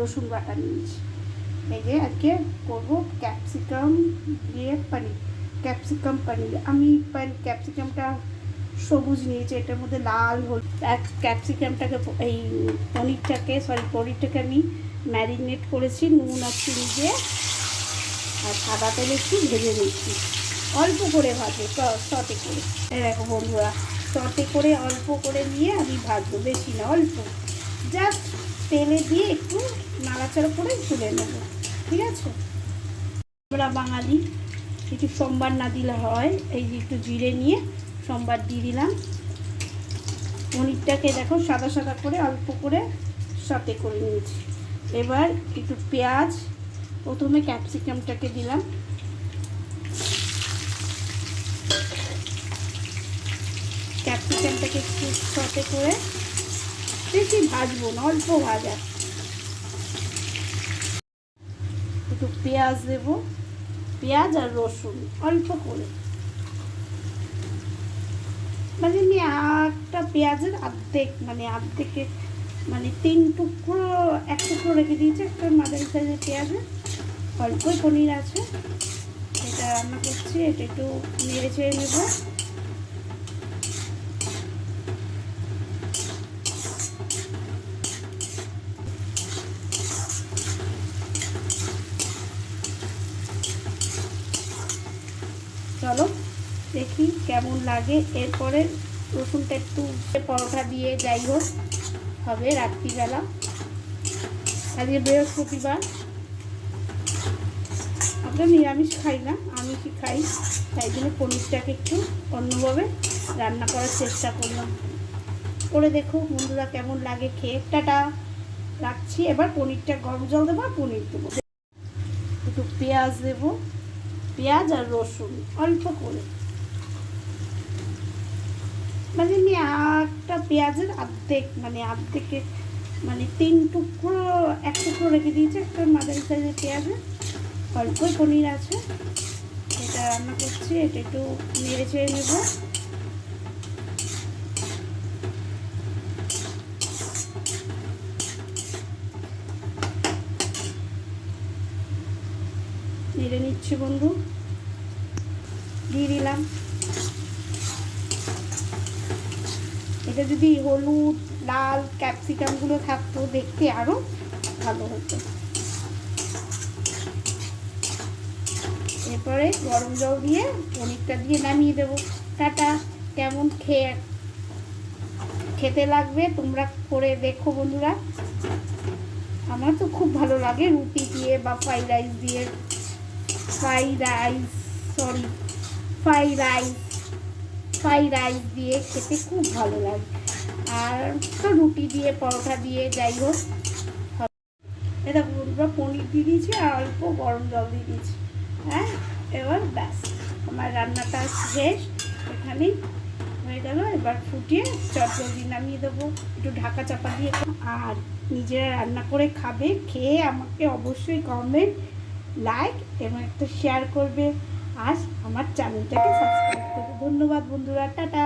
রসুন বাটা নিয়েছি। এই যে আজকে করবো ক্যাপসিকাম দিয়ে পনির, ক্যাপসিকাম পনির। আমি ক্যাপসিকামটা সবুজ নিয়েছি, এটার মধ্যে লাল হলুদ। ক্যাপসিকামটাকে এই পনিরটাকে আমি ম্যারিনেট করেছি নুন আর চিনি দিয়ে, আর সাদা তেলে একটু ভেজে নিচ্ছি, অল্প করে ভাজবো সটে করে। দেখো বন্ধুরা, সটে করে অল্প করে নিয়ে আমি ভাজবো, বেশি না, অল্প, জাস্ট তেলে দিয়ে একটু নাড়াচাড়া করে তুলে নেব, ঠিক আছে। আমরা বাঙালি, একটু সোমবার না দিলে হয়। এই যে একটু জিরে নিয়ে সোমবার দিয়ে দিলাম। পনিরটাকে দেখো সাদা সাদা করে অল্প করে সটে করে নিয়েছি। এবার একটু পেঁয়াজ, প্রথমে ক্যাপসিকামটাকে দিলাম, ক্যাপসিকামটাকে একটু সটে করে, বেশি ভাজবো না, অল্প ভাজা। একটু পেঁয়াজ দেবো, পেঁয়াজ আর রসুন অল্প করে, মানে একটা পেঁয়াজের অর্ধেক, মানে অর্ধেকে মানে 3 টুকরো, 1 টুকরো রেখে দিয়েছি একটা মাঝারি সাইজের পেঁয়াজের। অল্পই পনির আছে, এটা রান্না করছি, এটা একটু নেড়ে চেড়ে নেব। চলো দেখি কেমন লাগে। এরপরে রসুনটা একটু পরোটা দিয়ে যাই হোক হবে রাত্রিবেলা। আজকে বৃহস্পতিবার, আমরা নিরামিষ খাই না, আমিষই খাই, তাই জন্য পনিরটাকে একটু অন্যভাবে রান্না করার চেষ্টা করলাম। করে দেখো বন্ধুরা কেমন লাগে খেয়ে। টাটা, রাখছি। এবার পনিরটা গরম জল দেবো, পনির দেবো, একটু পেঁয়াজ দেবো, পেঁয়াজ আর রসুন অল্প করে, মানে আমি একটা পেঁয়াজের অর্ধেক, মানে অর্ধেকে মানে 3 টুকরো, 1 টুকরো রেখে দিয়েছি একটা মাঝারি সাইজের পেঁয়াজের। অল্পই পনির আছে, এটা রান্না করছি, এটা একটু নেড়ে চেড়ে নেব। নেড়ে নিচ্ছি বন্ধু, দিয়ে দিলাম। এটা যদি হলুদ লাল ক্যাপসিকামগুলো থাকতো দেখতে আরও ভালো হতো। এরপরে গরম জল দিয়ে পনিরটা দিয়ে নামিয়ে দেবো। টাটা। কেমন খেতে লাগবে তোমরা করে দেখো বন্ধুরা। আমার তো খুব ভালো লাগে রুটি দিয়ে বা ফ্রাইড রাইস দিয়ে, ফ্রাইড রাইস দিয়ে খেতে খুব ভালো লাগে। আর তো রুটি দিয়ে, পরোটা দিয়ে, যাই হোক। এটা বন্ধুরা পনির দিয়ে দিয়েছি আর অল্প গরম জল দিয়ে দিয়েছি। হ্যাঁ, এবার ব্যাস আমার রান্নাটা শেষ, এখানেই হয়ে গেল। এবার ফুটিয়ে চটজলদি নামিয়ে দেবো, একটু ঢাকা চাপা দিয়ে। আর নিজেরা রান্না করে খাবে, খেয়ে আমাকে অবশ্যই কমেন্ট, লাইক এবং একটা শেয়ার করবে। আর আমার চ্যানেলটাকে সাবস্ক্রাইব করবে। ধন্যবাদ বন্ধুরা, টাটা।